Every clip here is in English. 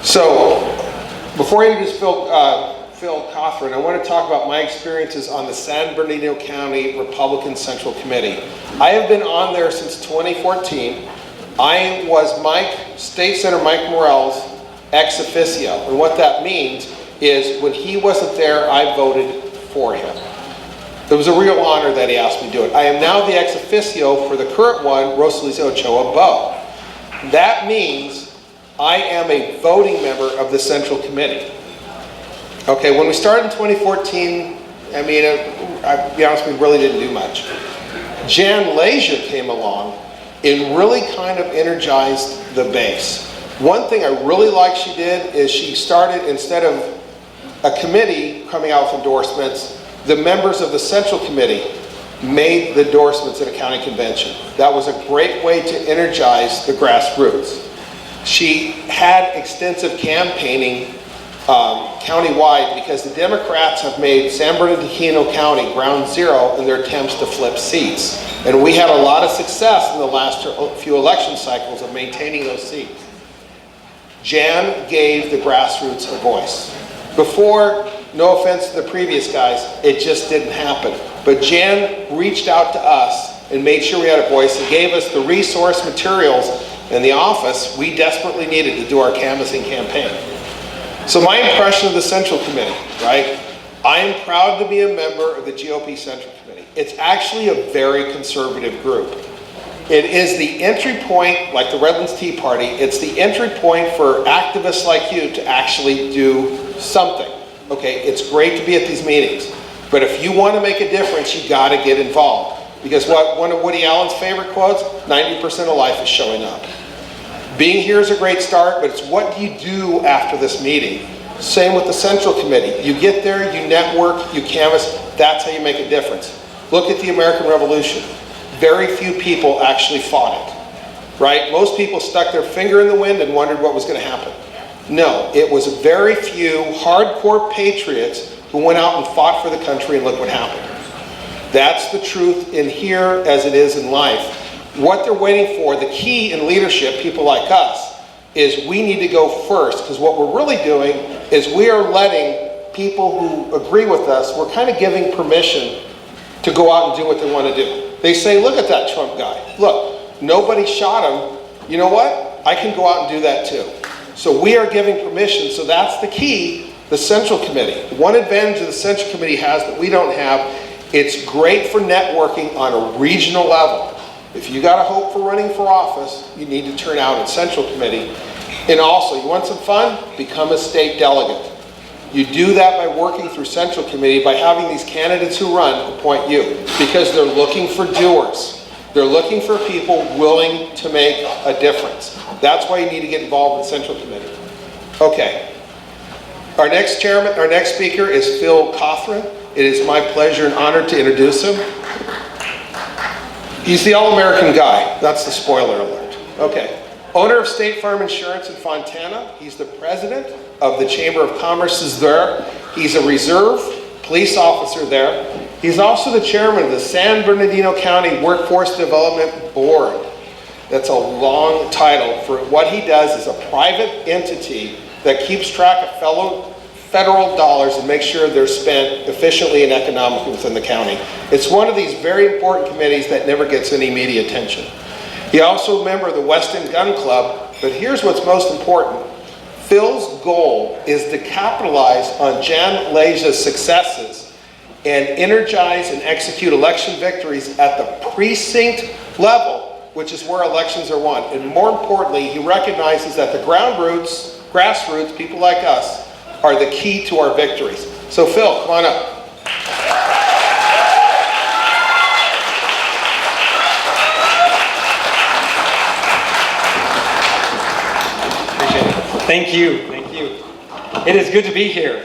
So, before I introduce Phil Cothran, I want to talk about my experiences on the San Bernardino County Republican Central Committee. I have been on there since 2014. I was State Senator Mike Morell's ex officio, and what that means is when he wasn't there, I voted for him. It was a real honor that he asked me to do it. I am now the ex officio for the current one, Rosaliza Ochoa Bo. That means I am a voting member of the Central Committee. Okay, when we started in 2014, I mean, I'll be honest, we really didn't do much. Jan Leja came along and really kind of energized the base. One thing I really like she did is she started, instead of a committee coming out with endorsements, the members of the Central Committee made the endorsements at a county convention. That was a great way to energize the grassroots. She had extensive campaigning countywide because the Democrats have made San Bernardino County ground zero in their attempts to flip seats. And we had a lot of success in the last few election cycles of maintaining those seats. Jan gave the grassroots a voice. Before, no offense to the previous guys, it just didn't happen. But Jan reached out to us and made sure we had a voice and gave us the resource materials in the office we desperately needed to do our canvassing campaign. So my impression of the Central Committee, right? I am proud to be a member of the GOP Central Committee. It's actually a very conservative group. It is the entry point, like the Redlands Tea Party, it's the entry point for activists like you to actually do something. Okay, it's great to be at these meetings, but if you want to make a difference, you got to get involved. Because one of Woody Allen's favorite quotes, 90% of life is showing up. Being here is a great start, but it's what do you do after this meeting? Same with the Central Committee. You get there, you network, you canvass, that's how you make a difference. Look at the American Revolution. Very few people actually fought it, right? Most people stuck their finger in the wind and wondered what was going to happen. No, it was very few hardcore patriots who went out and fought for the country, and look what happened. That's the truth in here as it is in life. What they're waiting for, the key in leadership, people like us, is we need to go first, because what we're really doing is we are letting people who agree with us, we're kind of giving permission to go out and do what they want to do. They say, look at that Trump guy. Look, nobody shot him. You know what? I can go out and do that too. So we are giving permission, so that's the key, the Central Committee. One advantage of the Central Committee has that we don't have, it's great for networking on a regional level. If you got a hope for running for office, you need to turn out at Central Committee. And also, you want some fun? Become a state delegate. You do that by working through Central Committee, by having these candidates who run appoint you, because they're looking for doers. They're looking for people willing to make a difference. That's why you need to get involved in Central Committee. Okay. Our next speaker is Phil Cothran. It is my pleasure and honor to introduce him. He's the all-American guy. That's the spoiler alert. Okay. Owner of State Farm Insurance in Fontana. He's the president of the Chamber of Commerce there. He's a reserve police officer there. He's also the chairman of the San Bernardino County Workforce Development Board. That's a long title. For what he does is a private entity that keeps track of federal dollars and makes sure they're spent efficiently and economically within the county. It's one of these very important committees that never gets any media attention. He's also a member of the West End Gun Club, but here's what's most important. Phil's goal is to capitalize on Jan Leja's successes and energize and execute election victories at the precinct level, which is where elections are won. And more importantly, he recognizes that the grassroots, people like us, are the key to our victories. So Phil, come on up. Thank you. It is good to be here.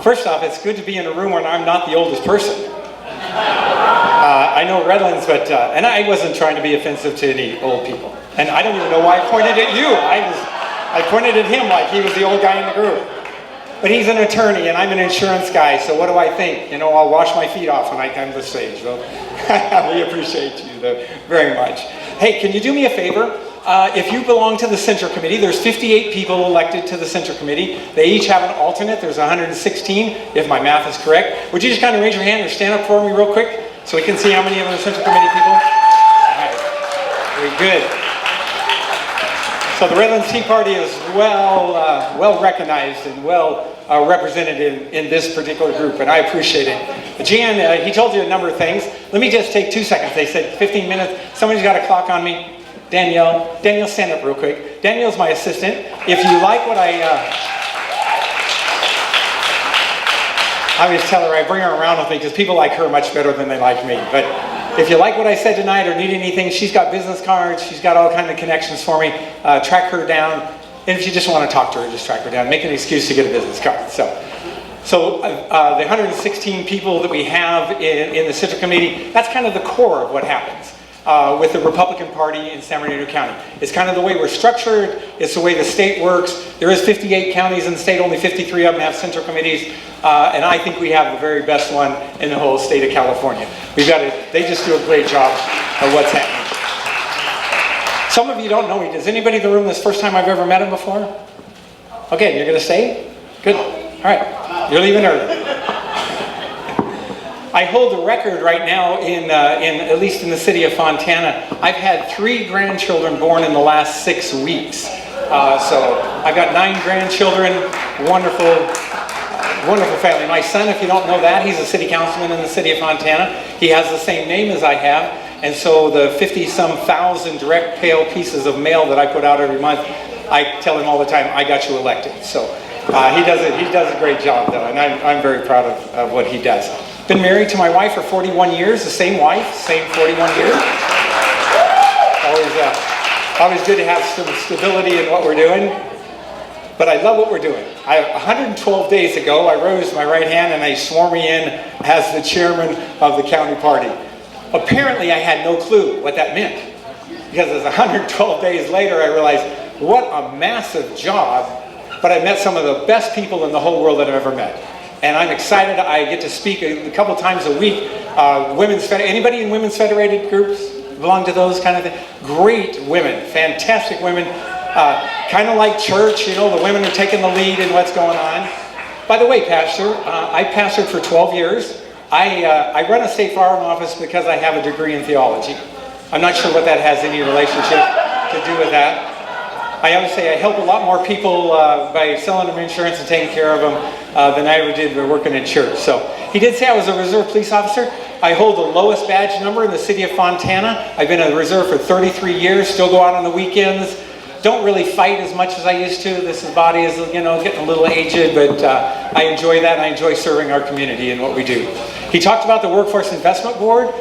First off, it's good to be in a room where I'm not the oldest person. I know Redlands, but and I wasn't trying to be offensive to any old people. And I don't even know why I pointed at you. I pointed at him like he was the old guy in the group. But he's an attorney and I'm an insurance guy, so what do I think? You know, I'll wash my feet off when I come to the stage. So we appreciate you very much. Hey, can you do me a favor? if you belong to the Center Committee, there's 58 people elected to the Center Committee. They each have an alternate. There's 116, if my math is correct. Would you just kind of raise your hand or stand up for me real quick so we can see how many of the Center Committee people? All right. Very good. So the Redlands Tea Party is well recognized and well represented in this particular group, and I appreciate it. Jan, he told you a number of things. Let me just take 2 seconds. They said 15 minutes. Somebody's got a clock on me. Danielle, stand up real quick. Danielle's my assistant. If you like what I always tell her I bring her around with me because people like her much better than they like me. But if you like what I said tonight or need anything, she's got business cards. She's got all kinds of connections for me. Track her down. And if you just want to talk to her, just track her down. Make an excuse to get a business card. So the 116 people that we have in the Citrus Committee, that's kind of the core of what happens with the Republican Party in San Bernardino County. It's kind of the way we're structured. It's the way the state works. There is 58 counties in the state. Only 53 of them have Central Committees. And I think we have the very best one in the whole state of California. They just do a great job of what's happening. Some of you don't know me. Does anybody in the room this first time I've ever met him before? Okay, you're going to stay? Good. All right. You're leaving early. I hold the record right now at least in the city of Fontana. I've had 3 grandchildren born in the last 6 weeks. So I've got 9 grandchildren. Wonderful family. My son, if you don't know that, he's a city councilman in the city of Fontana. He has the same name as I have. And so the 50-some thousand direct mail pieces of mail that I put out every month, I tell him all the time, I got you elected. So he does a great job, though, and I'm very proud of what he does. Been married to my wife for 41 years, the same wife, same 41 years. Always good to have some stability in what we're doing. But I love what we're doing. 112 days ago, I rose my right hand and they swore me in as the chairman of the county party. Apparently, I had no clue what that meant. Because as 112 days later, I realized what a massive job. But I met some of the best people in the whole world that I've ever met. And I'm excited. I get to speak a couple times a week. Anybody in women's federated groups belong to those kind of things? Great women, fantastic women. Kind of like church, the women are taking the lead in what's going on. By the way, Pastor, I pastored for 12 years. I run a state farm office because I have a degree in theology. I'm not sure what that has any relationship to do with that. I always say I help a lot more people by selling them insurance and taking care of them than I ever did by working in church. So he did say I was a reserve police officer. I hold the lowest badge number in the city of Fontana. I've been a reserve for 33 years, still go out on the weekends. Don't really fight as much as I used to. This body is, getting a little aged, but I enjoy that, and I enjoy serving our community and what we do. He talked about the Workforce Investment Board.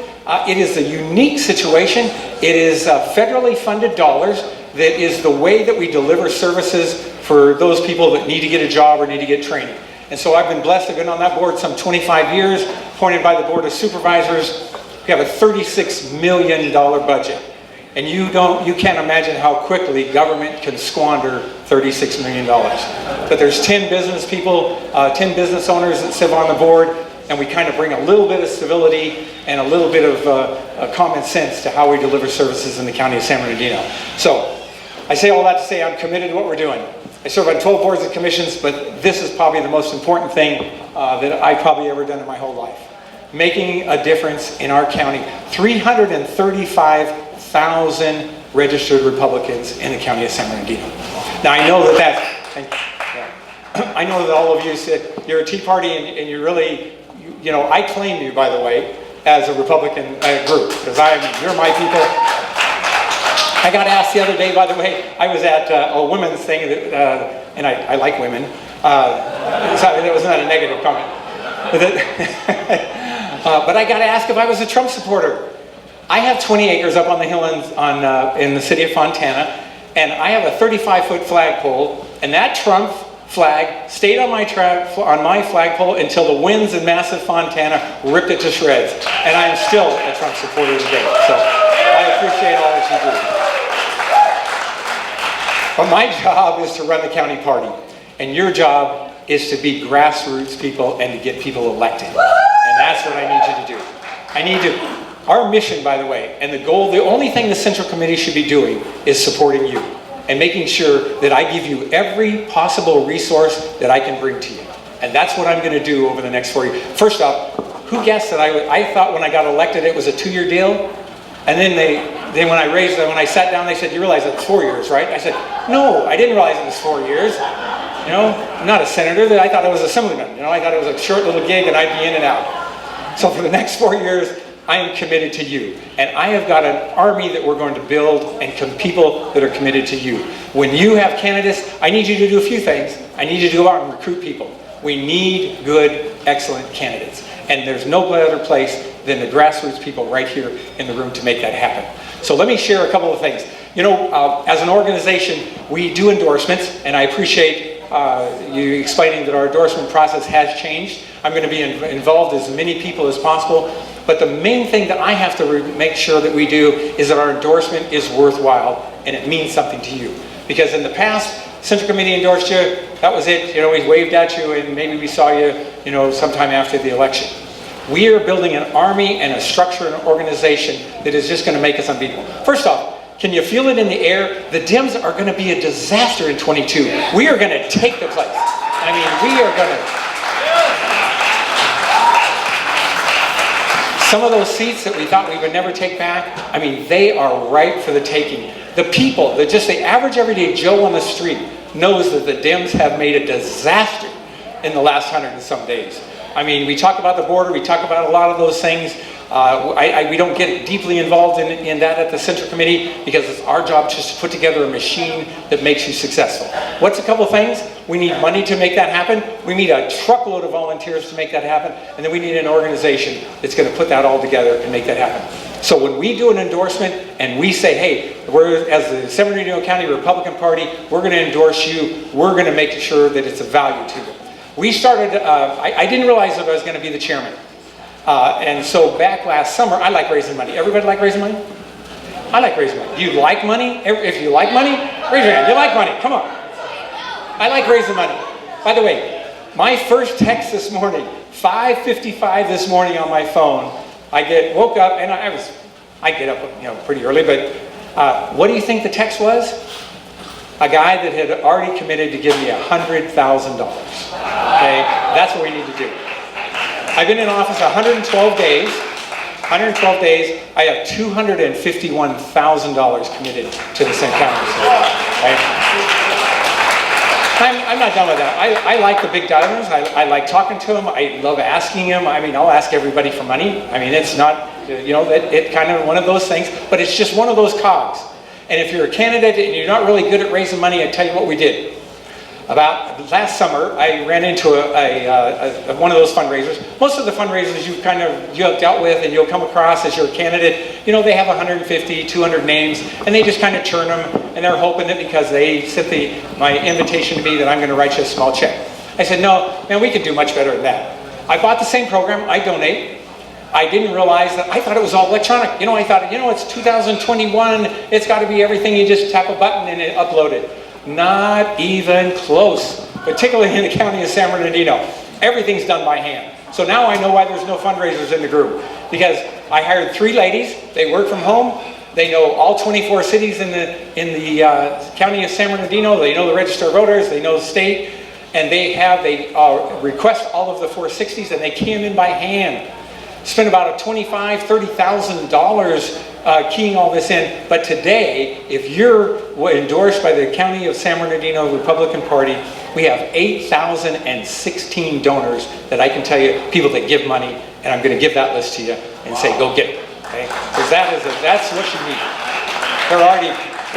It is a unique situation. It is federally funded dollars that is the way that we deliver services for those people that need to get a job or need to get training. And so I've been blessed. I've been on that board some 25 years, appointed by the Board of Supervisors. We have a $36 million budget. And you can't imagine how quickly government can squander $36 million. But there's 10 business people, 10 business owners that sit on the board, and we kind of bring a little bit of civility and a little bit of common sense to how we deliver services in the county of San Bernardino. So I say all that to say I'm committed to what we're doing. I serve on 12 boards and commissions, but this is probably the most important thing that I've probably ever done in my whole life. Making a difference in our county. 335,000 registered Republicans in the county of San Bernardino. Now I know I know that all of you said you're a Tea Party and you're really, I claim you, by the way, as a Republican group, because you're my people. I got asked the other day, by the way, I was at a women's thing, and I like women. Sorry, that was not a negative comment. But I got asked if I was a Trump supporter. I have 20 acres up on the hill in the city of Fontana, and I have a 35-foot flagpole, and that Trump flag stayed on my flagpole until the winds in massive Fontana ripped it to shreds. And I am still a Trump supporter today. So I appreciate all that you do. But my job is to run the county party. And your job is to be grassroots people and to get people elected. And that's what I need you to do. Our mission, by the way, and the goal, the only thing the Central Committee should be doing is supporting you and making sure that I give you every possible resource that I can bring to you. And that's what I'm going to do over the next 4 years. First off, who guessed that I thought when I got elected it was a 2-year deal? And then when I sat down, they said, you realize it's 4 years, right? I said, no, I didn't realize it was 4 years. You know, I'm not a senator. I thought I was an assemblyman. You know, I thought it was a short little gig and I'd be in and out. So for the next 4 years, I am committed to you. And I have got an army that we're going to build and people that are committed to you. When you have candidates, I need you to do a few things. I need you to go out and recruit people. We need good, excellent candidates. And there's no better place than the grassroots people right here in the room to make that happen. So let me share a couple of things. You know, as an organization, we do endorsements, and I appreciate you explaining that our endorsement process has changed. I'm going to be involved as many people as possible. But the main thing that I have to make sure that we do is that our endorsement is worthwhile and it means something to you. Because in the past, Central Committee endorsed you, that was it. You know, we waved at you and maybe we saw you, you know, sometime after the election. We are building an army and a structure and an organization that is just going to make us unbeatable. First off, can you feel it in the air? The Dems are going to be a disaster in 22. We are going to take the place. I mean, we are going to... Some of those seats that we thought we would never take back, I mean, they are ripe for the taking. The people, the average everyday Joe on the street knows that the Dems have made a disaster in the last 100 and some days. I mean, we talk about the border, we talk about a lot of those things. We don't get deeply involved in that at the Central Committee because it's our job just to put together a machine that makes you successful. What's a couple things? We need money to make that happen. We need a truckload of volunteers to make that happen. And then we need an organization that's going to put that all together and make that happen. So when we do an endorsement and we say, hey, we're, as the San Bernardino County Republican Party, we're going to endorse you, we're going to make sure that it's of value to you. We started, I didn't realize that I was going to be the chairman. And so back last summer, I like raising money. Everybody like raising money? I like raising money. Do you like money? If you like money, raise your hand. You like money? Come on. I like raising money. By the way, my first text this morning, 5:55 this morning on my phone, woke up and I get up pretty early, but what do you think the text was? A guy that had already committed to give me $100,000. Okay, that's what we need to do. I've been in office 112 days. 112 days. I have $251,000 committed to the St. County. Right? I'm not done with that. I like the big donors. I like talking to them. I love asking them. I mean, I'll ask everybody for money. I mean, it's not, it kind of one of those things, but it's just one of those cogs. And if you're a candidate and you're not really good at raising money, I tell you what we did. About last summer, I ran into one of those fundraisers. Most of the fundraisers you've dealt with and you'll come across as your candidate, they have 150, 200 names, and they just kind of churn them, and they're hoping that because they sent my invitation to me that I'm going to write you a small check. I said, no, man, we can do much better than that. I bought the same program. I donate. I didn't realize that. I thought it was all electronic. I thought, it's 2021. It's got to be everything. You just tap a button and it upload it. Not even close, particularly in the county of San Bernardino. Everything's done by hand. So now I know why there's no fundraisers in the group. Because I hired 3 ladies. They work from home. They know all 24 cities in the county of San Bernardino. They know the register of voters. They know the state. And they request all of the 460s, and they came in by hand. Spent about $25,000, $30,000 keying all this in. But today, if you're endorsed by the County of San Bernardino Republican Party, we have 8,016 donors that I can tell you, people that give money, and I'm going to give that list to you and say, go get it. Okay? Because that's what you need. They're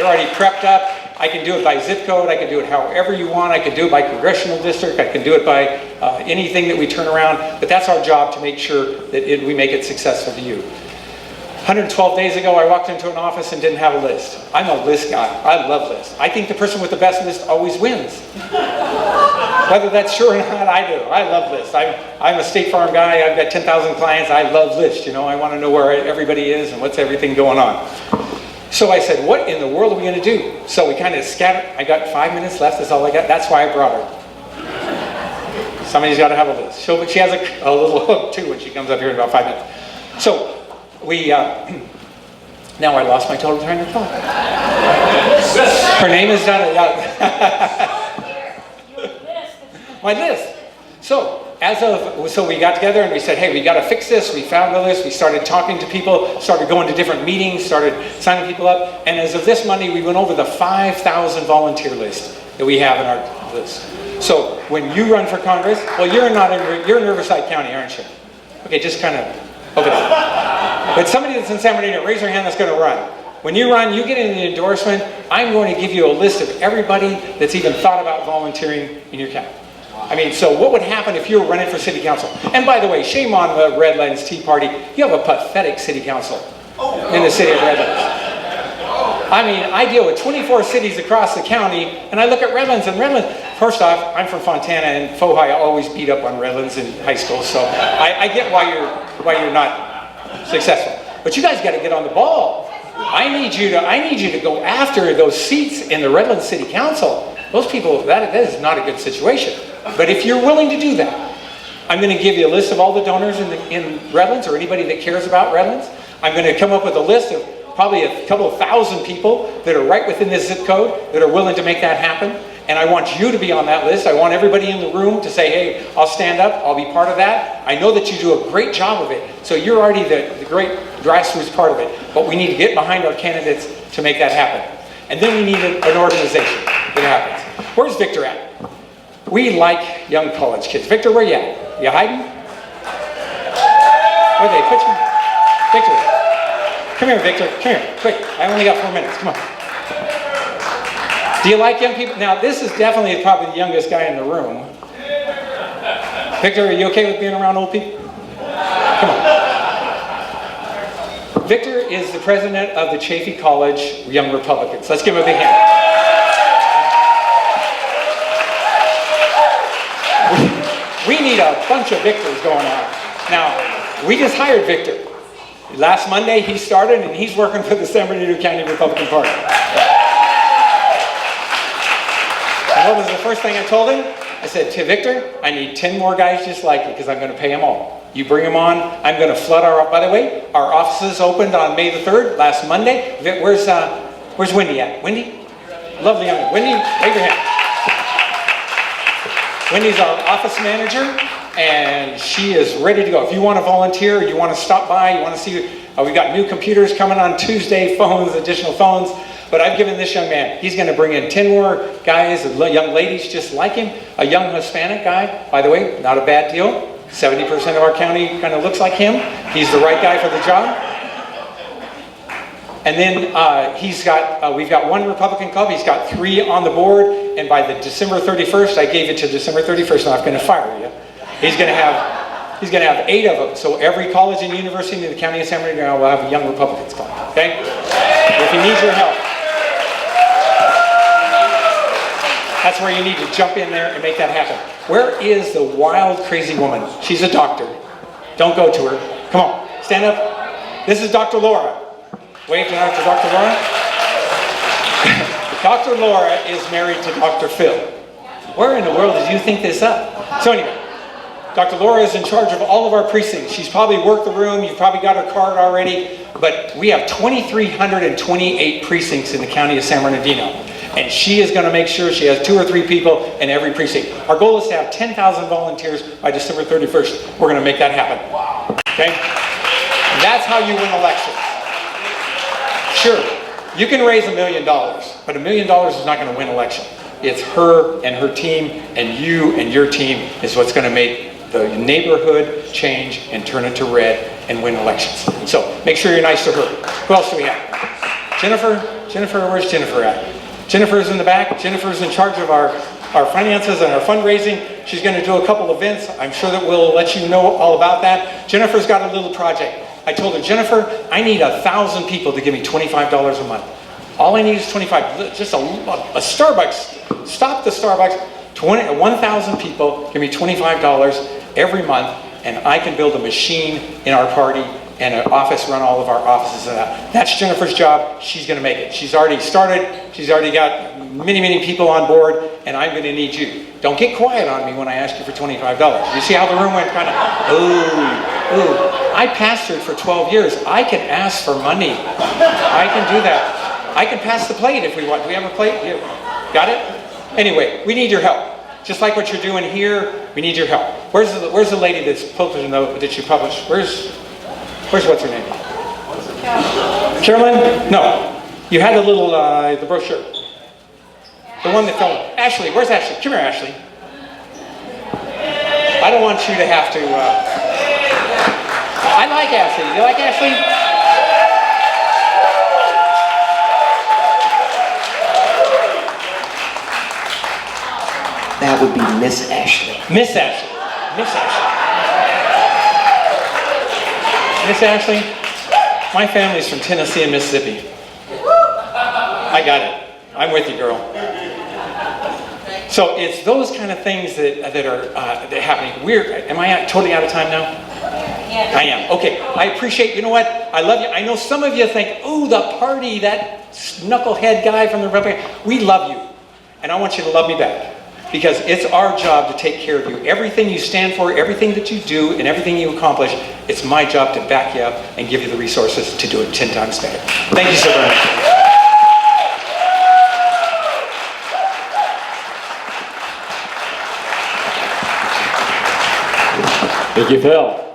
already prepped up. I can do it by zip code. I can do it however you want. I can do it by congressional district. I can do it by anything that we turn around. But that's our job, to make sure that we make it successful to you. 112 days ago, I walked into an office and didn't have a list. I'm a list guy. I love lists. I think the person with the best list always wins. Whether that's true or not, I do. I love lists. I'm a State Farm guy. I've got 10,000 clients. I love lists. I want to know where everybody is and what's everything going on. So I said, what in the world are we going to do? So we kind of scattered. I got 5 minutes left. That's all I got. That's why I brought her. Somebody's got to have a list. She has a little hook, too, when she comes up here in about 5 minutes. So we, now I lost my total train of thought. Her name is Donna. My list. So we got together and we said, hey, we got to fix this. We found the list. We started talking to people, started going to different meetings, started signing people up. And as of this Monday, we went over the 5,000 volunteer list that we have in our list. So when you run for Congress, well, you're in Riverside County, aren't you? Okay, just kind of open up. But somebody that's in San Bernardino, raise your hand that's going to run. When you run, you get an endorsement. I'm going to give you a list of everybody that's even thought about volunteering in your county. I mean, so what would happen if you were running for city council? And by the way, shame on the Redlands Tea Party. You have a pathetic city council in the city of Redlands. I mean, I deal with 24 cities across the county, and I look at Redlands, and Redlands, first off, I'm from Fontana, and Fohi always beat up on Redlands in high school, so I get why you're not successful. But you guys got to get on the ball. I need you to go after those seats in the Redlands City Council. Those people, that is not a good situation. But if you're willing to do that, I'm going to give you a list of all the donors in Redlands, or anybody that cares about Redlands. I'm going to come up with a list of probably a couple of thousand people that are right within this zip code that are willing to make that happen. And I want you to be on that list. I want everybody in the room to say, hey, I'll stand up, I'll be part of that. I know that you do a great job of it. So you're already the great grassroots part of it. But we need to get behind our candidates to make that happen. And then we need an organization that happens. Where's Victor at? We like young college kids. Victor, where you at? You hiding? Where they put you? Victor. Come here, Victor. Come here. Quick. I only got 4 minutes. Come on. Do you like young people? Now, this is definitely probably the youngest guy in the room. Victor, are you okay with being around old people? Come on. Victor is the president of the Chaffey College Young Republicans. Let's give him a big hand. We need a bunch of Victors going on. Now, we just hired Victor. Last Monday, he started, and he's working for the San Bernardino County Republican Party. And what was the first thing I told him? I said, to Victor, I need 10 more guys just like you, because I'm going to pay them all. You bring them on. I'm going to flood by the way, our offices opened on May the 3rd, last Monday. Where's Wendy at? Wendy? Lovely young Wendy, raise your hand. Wendy's our office manager, and she is ready to go. If you want to volunteer, you want to stop by, you want to see, we've got new computers coming on Tuesday, additional phones, but I've given this young man, he's going to bring in 10 more guys, young ladies just like him, a young Hispanic guy, by the way, not a bad deal. 70% of our county kind of looks like him. He's the right guy for the job. And then we've got one Republican club. He's got 3 on the board. And by the December 31st, I gave it to December 31st. Not going to fire you. He's going to have 8 of them. So every college and university in the county of San Bernardino will have a Young Republicans club. Okay? If he needs your help, that's where you need to jump in there and make that happen. Where is the wild, crazy woman? She's a doctor. Don't go to her. Come on, stand up. This is Dr. Laura. Wave to Dr. Laura. Dr. Laura is married to Dr. Phil. Where in the world did you think this up? So anyway, Dr. Laura is in charge of all of our precincts. She's probably worked the room. You've probably got her card already. But we have 2,328 precincts in the county of San Bernardino. And she is going to make sure she has 2 or 3 people in every precinct. Our goal is to have 10,000 volunteers by December 31st. We're going to make that happen. Okay? That's how you win elections. Sure, you can raise $1 million, but $1 million is not going to win election. It's her and her team, and you and your team is what's going to make the neighborhood change and turn it to red and win elections. So make sure you're nice to her. Who else do we have? Jennifer, where's Jennifer at? Jennifer's in the back. Jennifer's in charge of our finances and our fundraising. She's going to do a couple events. I'm sure that we'll let you know all about that. Jennifer's got a little project. I told her, Jennifer, I need 1,000 people to give me $25 a month. All I need is 25. Just a Starbucks. Stop the Starbucks. 1,000 people give me $25 every month, and I can build a machine in our party and an office, run all of our offices. That's Jennifer's job. She's going to make it. She's already started. She's already got many, many people on board, and I'm going to need you. Don't get quiet on me when I ask you for $25. You see how the room went kind of, ooh. I pastored for 12 years. I can ask for money. I can do that. I can pass the plate if we want. Do we have a plate? Yeah. Got it? Anyway, we need your help. Just like what you're doing here, we need your help. Where's the lady that's published the note that you published? Where's what's her name? Carolyn? No. You had the little, the brochure. The one that fell. Ashley, where's Ashley? Come here, Ashley. I don't want you to have to, I like Ashley. You like Ashley? That would be Miss Ashley. Miss Ashley. Miss Ashley. Miss Ashley, my family's from Tennessee and Mississippi. I got it. I'm with you, girl. So it's those kind of things that are happening. Am I totally out of time now? Yeah. I am. Okay. I appreciate, you know what? I love you. I know some of you think, oh, the party, that knucklehead guy from the Republican. We love you. And I want you to love me back. Because it's our job to take care of you. Everything you stand for, everything that you do, and everything you accomplish, it's my job to back you up and give you the resources to do it 10 times better. Thank you so very much. Thank you, Phil.